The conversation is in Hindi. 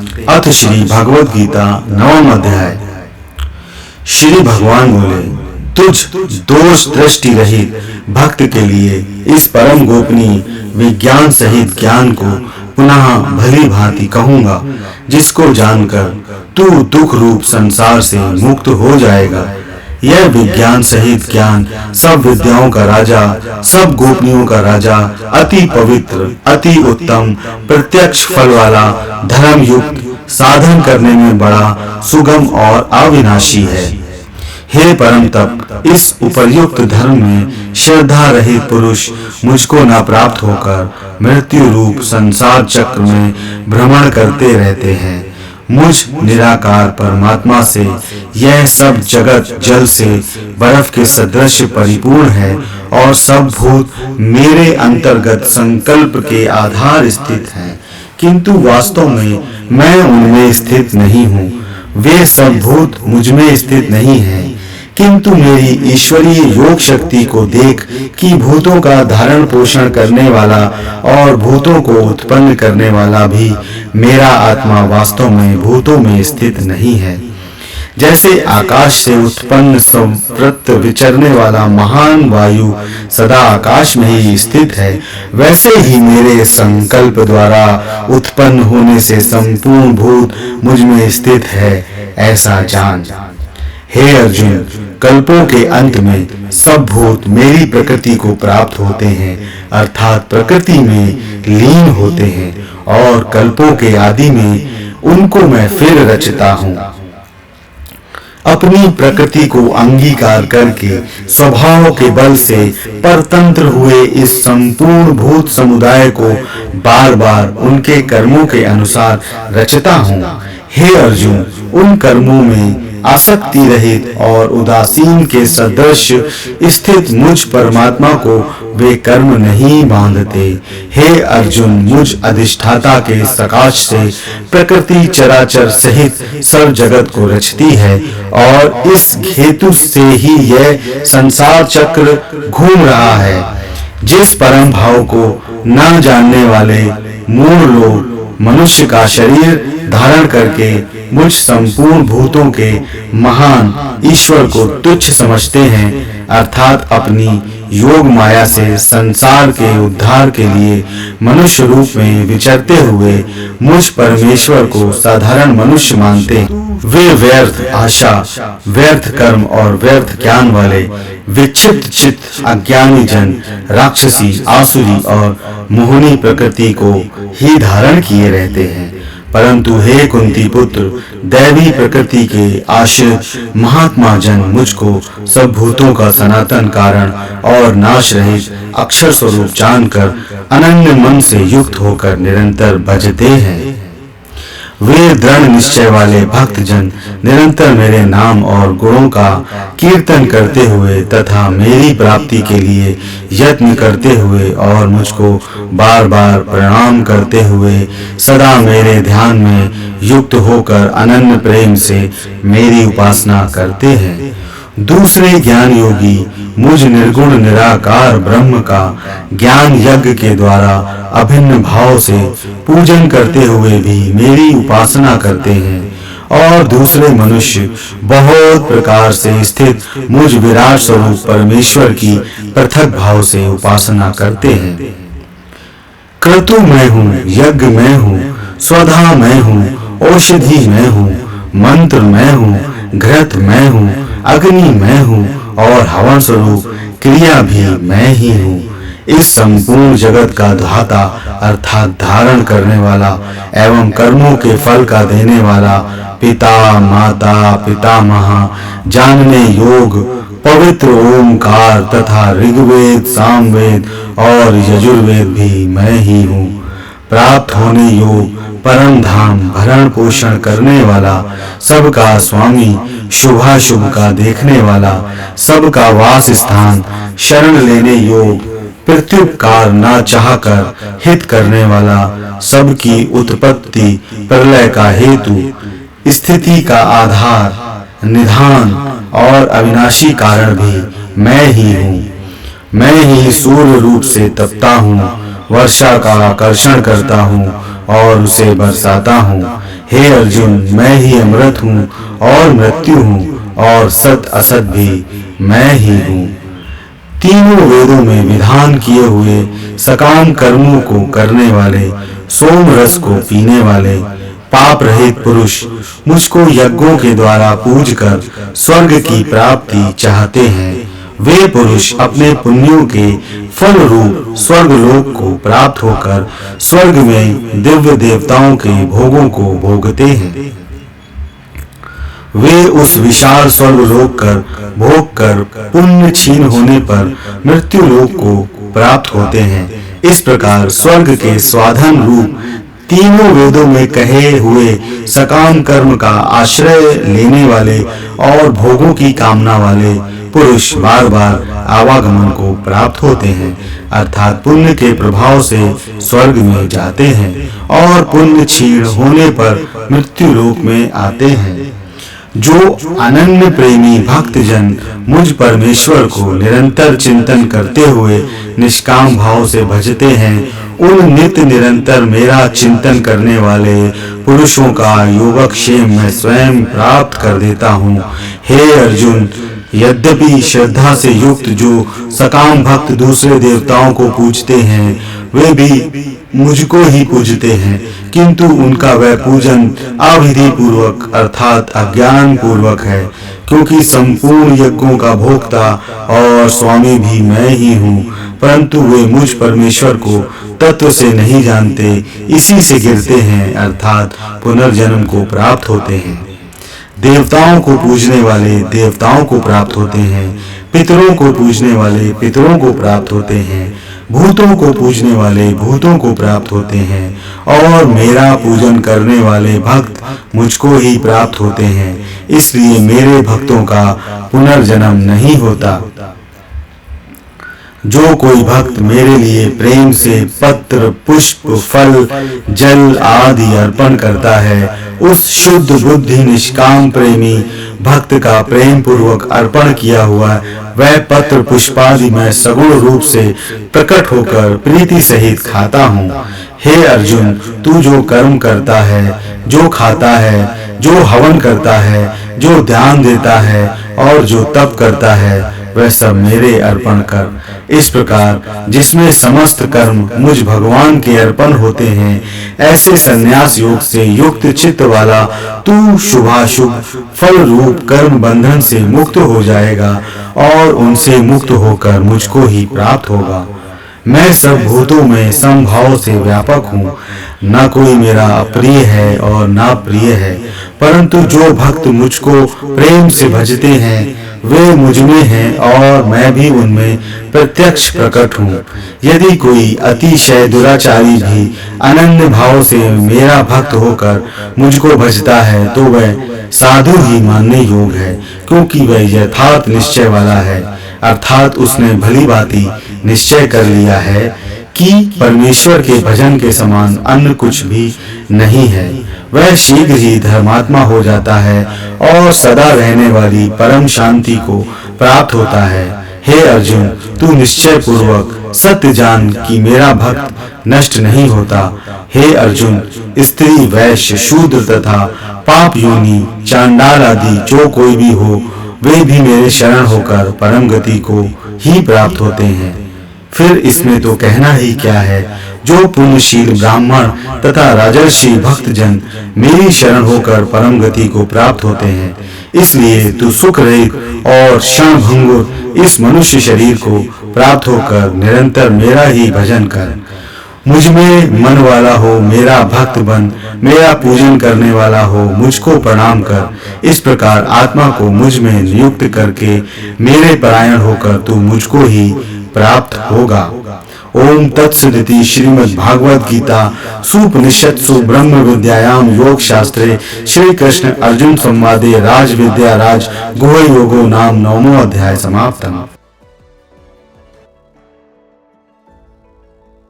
अथ श्री भगवद गीता नवम अध्याय। श्री भगवान बोले, तुझ दोष दृष्टि रहित भक्त के लिए इस परम गोपनीय विज्ञान सहित ज्ञान को पुनः भली भांति कहूंगा, जिसको जानकर तू दुख रूप संसार से मुक्त हो जाएगा। यह विज्ञान सहित ज्ञान सब विद्याओं का राजा, सब गोपनीयों का राजा, अति पवित्र, अति उत्तम, प्रत्यक्ष फल वाला, धर्म युक्त, साधन करने में बड़ा सुगम और अविनाशी है। हे परम तप, इस उपर्युक्त धर्म में श्रद्धा रहित पुरुष मुझको न प्राप्त होकर मृत्यु रूप संसार चक्र में भ्रमण करते रहते हैं। मुझ निराकार परमात्मा से यह सब जगत जल से बर्फ के सदृश परिपूर्ण है और सब भूत मेरे अंतर्गत संकल्प के आधार स्थित हैं, किंतु वास्तव में मैं उनमें स्थित नहीं हूँ। वे सब भूत मुझ में स्थित नहीं हैं, किंतु मेरी ईश्वरीय योग शक्ति को देख कि भूतों का धारण पोषण करने वाला और भूतों को उत्पन्न करने वाला भी मेरा आत्मा वास्तव में भूतों में स्थित नहीं है। जैसे आकाश से उत्पन्न संवृत्त विचरने वाला महान वायु सदा आकाश में ही स्थित है, वैसे ही मेरे संकल्प द्वारा उत्पन्न होने से संपूर्ण भूत मुझ में स्थित है, ऐसा जान। हे अर्जुन, कल्पों के अंत में सब भूत मेरी प्रकृति को प्राप्त होते हैं, अर्थात प्रकृति में लीन होते हैं, और कल्पों के आदि में उनको मैं फिर रचता हूँ। अपनी प्रकृति को अंगीकार करके स्वभाव के बल से परतंत्र हुए इस संपूर्ण भूत समुदाय को बार बार उनके कर्मों के अनुसार रचता हूँ। हे अर्जुन, उन कर्मों में आसक्ति रहित और उदासीन के सदृश स्थित मुझ परमात्मा को वे कर्म नहीं बांधते। हे अर्जुन, मुझ अधिष्ठाता के सकाश से प्रकृति चराचर सहित सब जगत को रचती है, और इस हेतु से ही यह संसार चक्र घूम रहा है। जिस परम भाव को न जानने वाले मूढ़ लोग मनुष्य का शरीर धारण करके मुझ संपूर्ण भूतों के महान ईश्वर को तुच्छ समझते हैं, अर्थात अपनी योग माया से संसार के उद्धार के लिए मनुष्य रूप में विचरते हुए मुझ परमेश्वर को साधारण मनुष्य मानते हैं, वे व्यर्थ आशा, व्यर्थ कर्म और व्यर्थ ज्ञान वाले विक्षिप्त चित्त अज्ञानी जन राक्षसी, आसुरी और मोहनी प्रकृति को ही धारण किए रहते हैं। परंतु हे कुंती पुत्र, दैवी प्रकृति के आश्रित महात्मा जन मुझको सब भूतों का सनातन कारण और नाश रहित अक्षर स्वरूप जानकर अनन्य मन से युक्त होकर निरंतर भजते हैं। वे दृढ़ निश्चय वाले भक्त जन निरंतर मेरे नाम और गुणों का कीर्तन करते हुए तथा मेरी प्राप्ति के लिए यत्न करते हुए और मुझको बार बार प्रणाम करते हुए सदा मेरे ध्यान में युक्त होकर अनन्य प्रेम से मेरी उपासना करते हैं। दूसरे ज्ञान योगी मुझ निर्गुण निराकार ब्रह्म का ज्ञान यज्ञ के द्वारा अभिन्न भाव से पूजन करते हुए भी मेरी उपासना करते हैं, और दूसरे मनुष्य बहुत प्रकार से स्थित मुझ विराट स्वरूप परमेश्वर की पृथक भाव से उपासना करते हैं। क्रतु मैं हूँ, यज्ञ मैं हूँ, स्वधा मैं हूँ, औषधि मैं हूँ, मंत्र मैं हूँ, घृत मैं हूँ, अग्नि मैं हूँ, और हवन स्वरूप क्रिया भी मैं ही हूँ। इस संपूर्ण जगत का धाता अर्थात धारण करने वाला एवं कर्मों के फल का देने वाला पिता, माता, पितामह, जानने योग, पवित्र ओमकार तथा ऋग्वेद, सामवेद और यजुर्वेद भी मैं ही हूँ। प्राप्त होने योग, परम धाम, भरण पोषण करने वाला, सबका स्वामी, शुभाशुभ का देखने वाला, सबका वास स्थान, शरण लेने योग, प्रत्युपकार न चाहकर हित करने वाला, सबकी उत्पत्ति प्रलय का हेतु, स्थिति का आधार, निधान और अविनाशी कारण भी मैं ही हूँ। मैं ही सूर्य रूप से तपता हूँ, वर्षा का आकर्षण करता हूँ और उसे बरसाता हूँ। हे अर्जुन, मैं ही अमृत हूँ और मृत्यु हूँ और सत असत भी मैं ही हूँ। तीनों वेदों में विधान किए हुए सकाम कर्मों को करने वाले, सोम रस को पीने वाले, पाप रहित पुरुष मुझको यज्ञों के द्वारा पूज कर स्वर्ग की प्राप्ति चाहते हैं। वे पुरुष अपने पुण्यों के फल रूप स्वर्ग लोक को प्राप्त होकर स्वर्ग में दिव्य देवताओं के भोगों को भोगते हैं। वे उस विशाल स्वर्ग लोक कर भोग कर पुण्य क्षीण होने पर मृत्यु लोक को प्राप्त होते हैं। इस प्रकार स्वर्ग के स्वाधन रूप तीनों वेदों में कहे हुए सकाम कर्म का आश्रय लेने वाले और भोगों की कामना वाले पुरुष बार बार आवागमन को प्राप्त होते हैं, अर्थात पुण्य के प्रभाव से स्वर्ग में जाते हैं और पुण्य क्षीण होने पर मृत्यु लोक में आते हैं। जो अनन्य प्रेमी भक्तजन मुझ परमेश्वर को निरंतर चिंतन करते हुए निष्काम भाव से भजते हैं, उन नित्य निरंतर मेरा चिंतन करने वाले पुरुषों का योगक्षेम मैं स्वयं प्राप्त कर देता हूँ। हे अर्जुन, यद्यपि श्रद्धा से युक्त जो सकाम भक्त दूसरे देवताओं को पूजते हैं, वे भी मुझको ही पूजते हैं, किंतु उनका वह पूजन अविधि पूर्वक अर्थात अज्ञान पूर्वक है, क्योंकि संपूर्ण यज्ञों का भोक्ता और स्वामी भी मैं ही हूँ। परंतु वे मुझ परमेश्वर को तत्व से नहीं जानते, इसी से गिरते हैं अर्थात पुनर्जन्म को प्राप्त होते हैं। देवताओं को पूजने वाले देवताओं को प्राप्त होते हैं, पितरों को पूजने वाले पितरों को प्राप्त होते हैं, भूतों को पूजने वाले भूतों को प्राप्त होते हैं, और मेरा पूजन करने वाले भक्त मुझको ही प्राप्त होते हैं। इसलिए मेरे भक्तों का पुनर्जन्म नहीं होता। जो कोई भक्त मेरे लिए प्रेम से पत्र, पुष्प, फल, जल आदि अर्पण करता है, उस शुद्ध बुद्धि निष्काम प्रेमी भक्त का प्रेम पूर्वक अर्पण किया हुआ वह पत्र पुष्पादि मैं सगुण रूप से प्रकट होकर प्रीति सहित खाता हूँ। हे अर्जुन, तू जो कर्म करता है, जो खाता है, जो हवन करता है, जो ध्यान देता है और जो तप करता है, वह सब मेरे अर्पण कर। इस प्रकार जिसमें समस्त कर्म मुझ भगवान के अर्पण होते हैं, ऐसे संन्यास योग से युक्त चित्त वाला तू शुभाशुभ फल रूप कर्म बंधन से मुक्त हो जाएगा और उनसे मुक्त होकर मुझको ही प्राप्त होगा। मैं सब भूतों में समभाव से व्यापक हूँ, न कोई मेरा अप्रिय है और ना प्रिय है, परंतु जो भक्त मुझको प्रेम से भजते हैं वे मुझ में हैं और मैं भी उनमें प्रत्यक्ष प्रकट हूँ। यदि कोई अतिशय दुराचारी भी अनन्य भाव से मेरा भक्त होकर मुझको भजता है तो वह साधु ही मानने योग्य है, क्योंकि वह यथार्थ निश्चय वाला है, अर्थात उसने भली भांति निश्चय कर लिया है कि परमेश्वर के भजन के समान अन्य कुछ भी नहीं है। वह शीघ्र ही धर्मात्मा हो जाता है और सदा रहने वाली परम शांति को प्राप्त होता है। हे अर्जुन, तू निश्चय पूर्वक सत्य जान कि मेरा भक्त नष्ट नहीं होता। हे अर्जुन, स्त्री, वैश्य, शूद्र तथा पाप योनि, चांडाल आदि जो कोई भी हो, वे भी मेरे शरण होकर परम गति को ही प्राप्त होते हैं। फिर इसमें तो कहना ही क्या है, जो पुण्यशील ब्राह्मण तथा राजर्षि भक्तजन मेरी शरण होकर परम गति को प्राप्त होते हैं। इसलिए तू सुख रहित और क्षणभंगुर इस मनुष्य शरीर को प्राप्त होकर निरंतर मेरा ही भजन कर। मुझ में मन वाला हो, मेरा भक्त बन, मेरा पूजन करने वाला हो, मुझको प्रणाम कर। इस प्रकार आत्मा को मुझ में नियुक्त करके मेरे परायण होकर तू मुझको ही प्राप्त होगा। ओम तत्सदिति श्रीमद् भागवत गीता सुपनिषत्सु ब्रह्म विद्यायाम योग शास्त्रे श्री कृष्ण अर्जुन संवादे राज विद्या राज गुह योगो नाम 9वां अध्याय समाप्तम्।